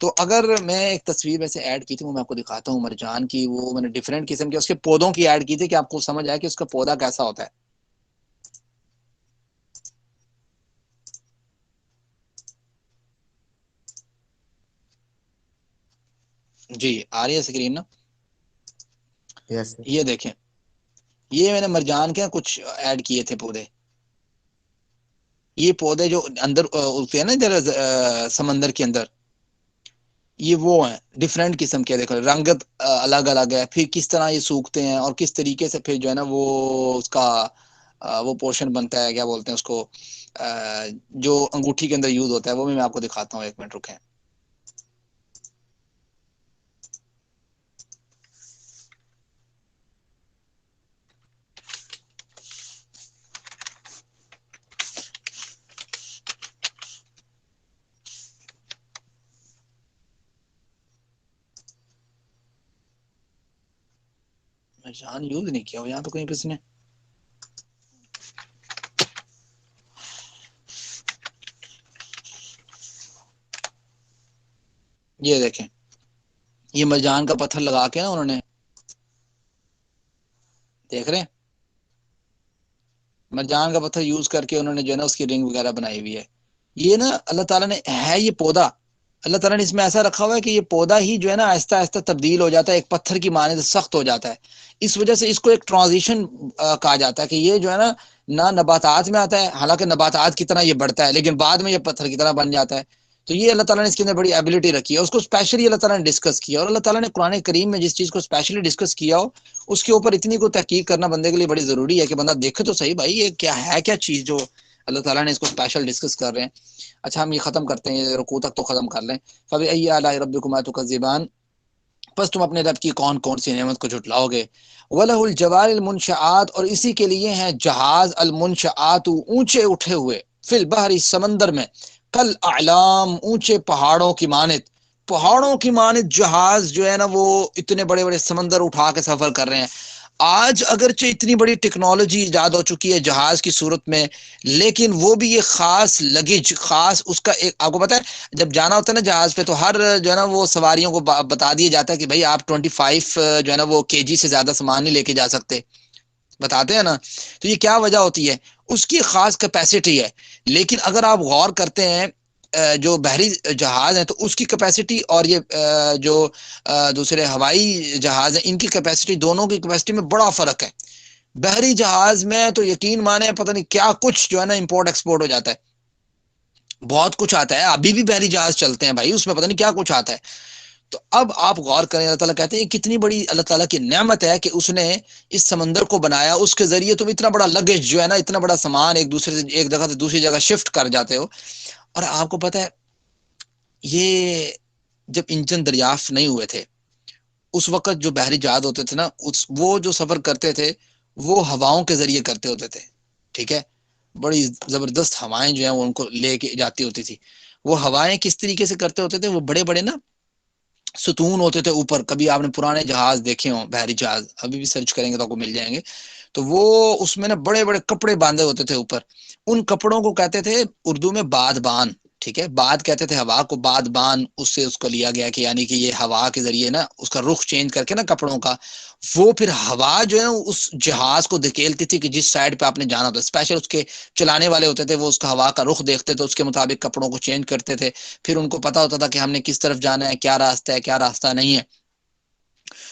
تو اگر میں ایک تصویر میں سے ایڈ کی تھی، وہ میں آپ کو دکھاتا ہوں مرجان کی. وہ میں نے ڈفرینٹ قسم کے اس کے پودوں کی ایڈ کی تھی کہ آپ کو سمجھ آئے کہ اس کا پودا کیسا ہوتا ہے. جی آ رہی ہے اسکرین نا؟ یس یہ دیکھیں، یہ میں نے مرجان کے کچھ ایڈ کیے تھے پودے. یہ پودے جو اندر ہوتے ہیں نا سمندر کے اندر، یہ وہ ہیں ڈفرینٹ قسم کے. دیکھو رنگت الگ الگ ہے، پھر کس طرح یہ سوکھتے ہیں اور کس طریقے سے پھر جو ہے نا وہ اس کا وہ پورشن بنتا ہے، کیا بولتے ہیں اس کو، جو انگوٹھی کے اندر یوز ہوتا ہے. وہ بھی میں آپ کو دکھاتا ہوں، ایک منٹ رکیں. مرجان یوز نہیں کیا ہو یہاں تو کہیں کسی نے. یہ دیکھیں، یہ مرجان کا پتھر لگا کے نا انہوں نے، دیکھ رہے ہیں، مرجان کا پتھر یوز کر کے انہوں نے جو ہے نا اس کی رنگ وغیرہ بنائی ہوئی ہے. یہ نا اللہ تعالیٰ نے ہے یہ پودا، اللہ تعالیٰ نے اس میں ایسا رکھا ہوا ہے کہ یہ پودا ہی جو ہے نا آہستہ آہستہ تبدیل ہو جاتا ہے، ایک پتھر کی مانند سخت ہو جاتا ہے. اس وجہ سے اس کو ایک ٹرانزیشن کہا جاتا ہے کہ یہ جو ہے نا نہ نباتات میں آتا ہے، حالانکہ نباتات کی طرح یہ بڑھتا ہے، لیکن بعد میں یہ پتھر کی طرح بن جاتا ہے. تو یہ اللہ تعالیٰ نے اس کے اندر بڑی ایبلٹی رکھی ہے. اس کو اسپیشلی اللہ تعالیٰ نے ڈسکس کیا، اور اللہ تعالیٰ نے قرآن کریم میں جس چیز کو اسپیشلی ڈسکس کیا ہو اس کے اوپر اتنی کو تحقیق کرنا بندے کے لیے بڑی ضروری ہے کہ بندہ دیکھے تو صحیح بھائی یہ کیا ہے، کیا چیز جو اللہ تعالیٰ نے اس کو اسپیشل ڈسکس کر رہے ہیں. اچھا ہم یہ ختم کرتے ہیں، یہ رکوع تک تو ختم کر لیں. فَبِأَيِّ آلَاءِ رَبِّكُمَا تُكَذِّبَانِ، پس تم اپنے رب کی کون کون سی نعمت کو جھٹلاؤ گے. وَلَهُ الْجَوَارِ الْمُنشَآتُ، اور اسی کے لیے ہیں جہاز، المنشآت اونچے اٹھے ہوئے، فی البحر سمندر میں، کل اعلام اونچے پہاڑوں کی مانند. پہاڑوں کی مانند جہاز جو ہے نا وہ اتنے بڑے بڑے سمندر اٹھا کے سفر کر رہے ہیں. آج اگرچہ اتنی بڑی ٹیکنالوجی ایجاد ہو چکی ہے جہاز کی صورت میں، لیکن وہ بھی یہ خاص لگیج، خاص اس کا ایک، آپ کو پتا ہے جب جانا ہوتا ہے نا جہاز پہ تو ہر جو ہے نا وہ سواریوں کو بتا دیا جاتا ہے کہ بھائی آپ 25 جو ہے نا وہ kg سے زیادہ سامان نہیں لے کے جا سکتے، بتاتے ہیں نا. تو یہ کیا وجہ ہوتی ہے؟ اس کی خاص کیپیسٹی ہے. لیکن اگر آپ غور کرتے ہیں جو بحری جہاز ہیں تو اس کی کیپیسٹی اور یہ جو دوسرے ہوائی جہاز ہیں ان کی کیپیسٹی، دونوں کی کیپیسٹی میں بڑا فرق ہے. بحری جہاز میں تو یقین مانے پتہ نہیں کیا کچھ جو ہے نا امپورٹ ایکسپورٹ ہو جاتا ہے، بہت کچھ آتا ہے، ابھی بھی بحری جہاز چلتے ہیں بھائی، اس میں پتہ نہیں کیا کچھ آتا ہے۔ تو اب آپ غور کریں، اللہ تعالیٰ کہتے ہیں کتنی بڑی اللہ تعالیٰ کی نعمت ہے کہ اس نے اس سمندر کو بنایا، اس کے ذریعے تم اتنا بڑا لگیج جو ہے نا، اتنا بڑا سامان ایک دوسرے سے ایک جگہ سے دوسری جگہ شفٹ کر جاتے ہو۔ اور آپ کو پتہ ہے یہ جب انجن دریافت نہیں ہوئے تھے اس وقت جو بحری جہاز ہوتے تھے نا، وہ جو سفر کرتے تھے وہ ہواؤں کے ذریعے کرتے ہوتے تھے، ٹھیک ہے، بڑی زبردست ہوائیں جو ہیں وہ ان کو لے کے جاتی ہوتی تھی۔ وہ ہوائیں کس طریقے سے کرتے ہوتے تھے، وہ بڑے بڑے نا ستون ہوتے تھے اوپر، کبھی آپ نے پرانے جہاز دیکھے ہوں بحری جہاز، ابھی بھی سرچ کریں گے تو آپ کو مل جائیں گے، تو وہ اس میں نا بڑے بڑے کپڑے باندھے ہوتے تھے اوپر، ان کپڑوں کو کہتے تھے اردو میں بادبان، ٹھیک ہے، باد کہتے تھے ہوا کو، بادبان اس سے اس کو لیا گیا کہ یعنی کہ یہ ہوا کے ذریعے نا اس کا رخ چینج کر کے نا کپڑوں کا، وہ پھر ہوا جو ہے اس جہاز کو دھکیلتی تھی کہ جس سائڈ پہ آپ نے جانا ہوتا، اسپیشل اس کے چلانے والے ہوتے تھے وہ اس کا ہوا کا رخ دیکھتے تھے، اس کے مطابق کپڑوں کو چینج کرتے تھے، پھر ان کو پتا ہوتا تھا کہ ہم نے کس طرف جانا ہے، کیا راستہ ہے کیا راستہ نہیں ہے۔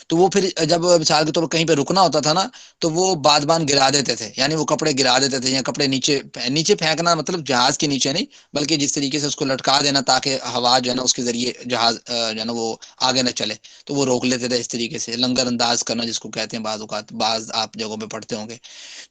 تو وہ پھر جب مثال کے طور پر کہیں پہ رکنا ہوتا تھا نا تو وہ بادبان گرا دیتے تھے، یعنی وہ کپڑے گرا دیتے تھے، یا کپڑے نیچے نیچے پھینکنا مطلب جہاز کے نیچے نہیں بلکہ جس طریقے سے اس کو لٹکا دینا تاکہ ہوا جو ہے نا اس کے ذریعے جہاز جو ہے نا وہ آگے نہ چلے، تو وہ روک لیتے تھے اس طریقے سے، لنگر انداز کرنا جس کو کہتے ہیں بعض اوقات، بعض آپ جگہوں پہ پڑھتے ہوں گے۔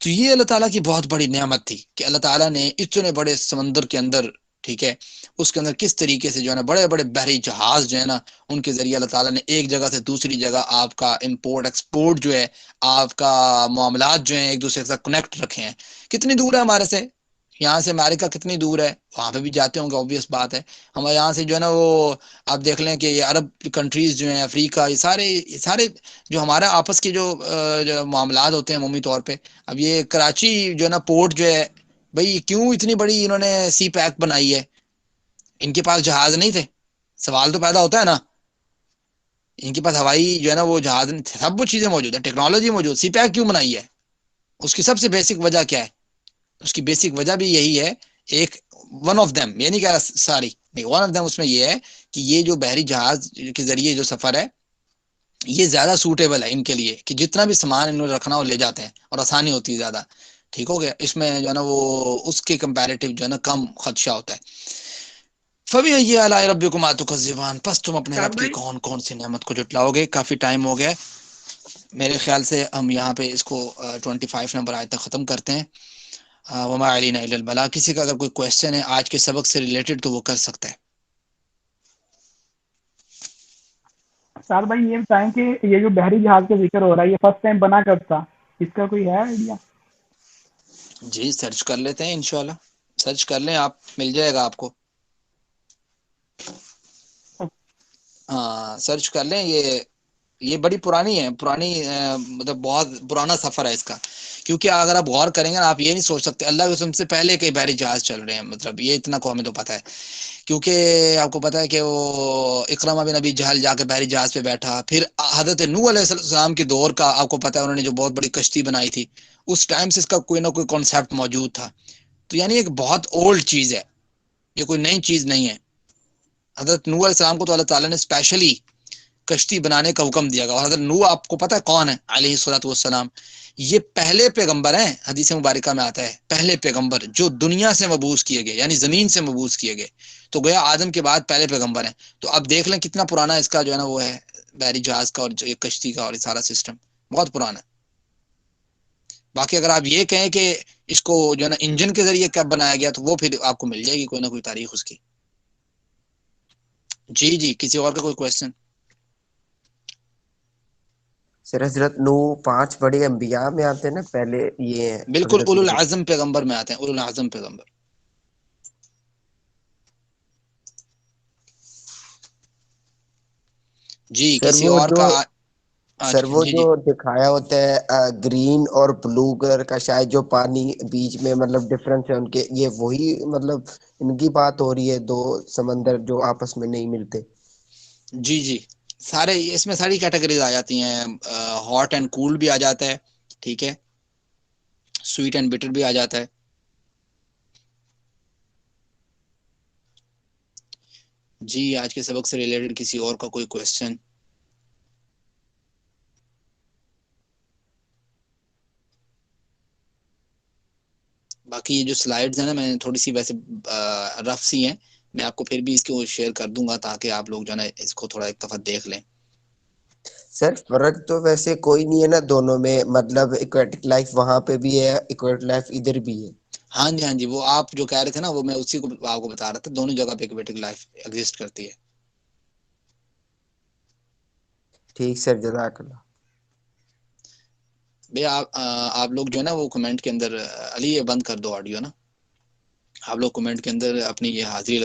تو یہ اللہ تعالیٰ کی بہت بڑی نعمت تھی کہ اللہ تعالیٰ نے اتنے بڑے سمندر کے اندر، ٹھیک ہے، اس کے اندر کس طریقے سے جو ہے نا بڑے بڑے بحری جہاز جو ہے نا ان کے ذریعے اللہ تعالیٰ نے ایک جگہ سے دوسری جگہ آپ کا امپورٹ ایکسپورٹ جو ہے، آپ کا معاملات جو ہیں ایک دوسرے کے ساتھ کنیکٹ رکھے ہیں۔ کتنی دور ہے ہمارے سے، یہاں سے امریکہ کتنی دور ہے، وہاں پہ بھی جاتے ہوں گے، obvious بات ہے۔ ہمارے یہاں سے جو ہے نا وہ آپ دیکھ لیں کہ یہ عرب کنٹریز جو ہیں، افریقہ، یہ سارے جو ہمارا آپس کے جو معاملات ہوتے ہیں عمومی طور پہ، اب یہ کراچی جو ہے نا پورٹ جو ہے بھئی کیوں اتنی بڑی انہوں نے سی پیک بنائی ہے، ان کے پاس جہاز نہیں تھے؟ سوال تو پیدا ہوتا ہے نا، ان کے پاس ہوائی جو ہے نا وہ جہاز نہیں تھے، سب وہ چیزیں موجود ہیں، ٹیکنالوجی موجود، سی پیک کیوں بنائی ہے؟ اس کی سب سے بیسک وجہ کیا ہے؟ اس کی بیسک وجہ بھی یہی ہے، ایک ون آف دیم، یہ نہیں کہہ رہا ساری نہیں، ون آف دیم اس میں یہ ہے کہ یہ جو بحری جہاز کے ذریعے جو سفر ہے یہ زیادہ سوٹیبل ہے ان کے لیے کہ جتنا بھی سامان انہوں نے رکھنا وہ لے جاتے ہیں اور آسانی ہوتی ہے زیادہ، ٹھیک ہو گیا، اس میں جو ہے نا وہ اس کے کمپیریٹیو جو ہے نا کم خدشہ ہوتا ہے۔ فَبِأَيِّ آلَاءِ رَبِّكُمَا تُكَذِّبَانِ، پس تم اپنے رب کی کون کون سی نعمت کو جھٹلاؤ گے۔ کافی ٹائم ہو گیا، میرے خیال سے ہم یہاں پہ اس کو 25 نمبر آیت تک ختم کرتے ہیں۔ وما علینا الا البلاغ۔ کسی کا اگر کوئی کویشچن ہے آج کے سبق سے ریلیٹڈ تو وہ کر سکتا ہے۔ سعد بھائی یہ بتائیں کہ یہ جو بحری جہاز کا ذکر ہو رہا ہے یہ فرسٹ ٹائم بنا کب تھا، اس کا کوئی ہے آئیڈیا؟ جی سرچ کر لیتے ہیں انشاءاللہ، سرچ کر لیں آپ، مل جائے گا آپ کو، ہاں سرچ کر لیں، یہ بڑی پرانی ہے، پرانی مطلب بہت پرانا سفر ہے اس کا، کیونکہ اگر آپ غور کریں گے نا آپ یہ نہیں سوچ سکتے اللہ کے قسم سے پہلے کئی بحری جہاز چل رہے ہیں، مطلب یہ اتنا کو ہمیں تو پتہ ہے، کیونکہ آپ کو پتہ ہے کہ وہ اکرمہ بن ابی جہل جا کے بحری جہاز پہ بیٹھا، پھر حضرت نوح علیہ السلام کے دور کا آپ کو پتہ ہے انہوں نے جو بہت بڑی کشتی بنائی تھی، اس ٹائم سے اس کا کوئی نہ کوئی کانسیپٹ موجود تھا، تو یعنی ایک بہت اولڈ چیز ہے، یہ کوئی نئی چیز نہیں ہے۔ حضرت نوح علیہ السلام کو تو اللہ تعالیٰ نے اسپیشلی کشتی بنانے کا حکم دیا گیا، اور حضرت نوح آپ کو پتہ ہے کون ہے علیہ الصلوۃ والسلام، یہ پہلے پیغمبر ہیں، حدیث مبارکہ میں آتا ہے پہلے پیغمبر جو دنیا سے مبعوث کیے گئے، یعنی زمین سے مبعوث کیے گئے، تو گویا آدم کے بعد پہلے پیغمبر ہیں، تو اب دیکھ لیں کتنا پرانا اس کا جو ہے نا وہ ہے بحری جہاز کا اور جو کشتی کا اور سارا سسٹم بہت پرانا ہے۔ باقی اگر آپ یہ کہیں کہ اس کو جو ہے نا انجن کے ذریعے کب بنایا گیا تو وہ پھر آپ کو مل جائے گی کوئی نہ کوئی تاریخ اس کی۔ جی کسی اور کا کوئی کویشچن؟ سر حضرت نو 5 بڑے انبیاء میں آتے ہیں نا، پہلے یہ بالکل حضرت اولو نو۔ العزم پیغمبر میں آتے ہیں، اولو العزم پیغمبر۔ جی سر کسی وہ اور جو کا سر وہ جی جو دکھایا ہوتا ہے گرین اور بلو کلر کا، شاید جو پانی بیچ میں مطلب ڈفرنس ہے ان کے، یہ وہی مطلب ان کی بات ہو رہی ہے، دو سمندر جو آپس میں نہیں ملتے؟ جی سارے اس میں ساری کیٹیگریز آ جاتی ہیں، ہاٹ اینڈ کول بھی آ جاتا ہے، ٹھیک ہے، سویٹ اینڈ بٹر بھی آ جاتا ہے۔ جی آج کے سبق سے ریلیٹڈ کسی اور کا کوئی کویشچن؟ باقی یہ جو سلائیڈز ہیں نا میں نے تھوڑی سی ویسے رف سی ہیں، میں آپ کو پھر بھی اس کو شیئر کر دوں گا تاکہ آپ لوگ جو ہے نا اس کو تھوڑا ایک دفعہ دیکھ لیں۔ سر فرق تو ویسے کوئی نہیں ہے نا دونوں میں، مطلب ایکویٹک لائف وہاں پہ بھی ہے، ایکویٹک لائف ادھر بھی ہے۔ ہاں جی ہاں جی، وہ آپ جو کہہ رہے تھے نا وہ میں اسی کو آپ کو بتا رہا تھا، دونوں جگہ پہ ایکویٹک لائف ایگزسٹ کرتی ہے۔ ٹھیک سر، جزاک اللہ۔ بھئی آپ لوگ جو ہے نا وہ کمنٹ کے اندر، علی یہ بند کر دو آڈیو نا، آپ لوگ کمنٹ کے اندر اپنی یہ حاضری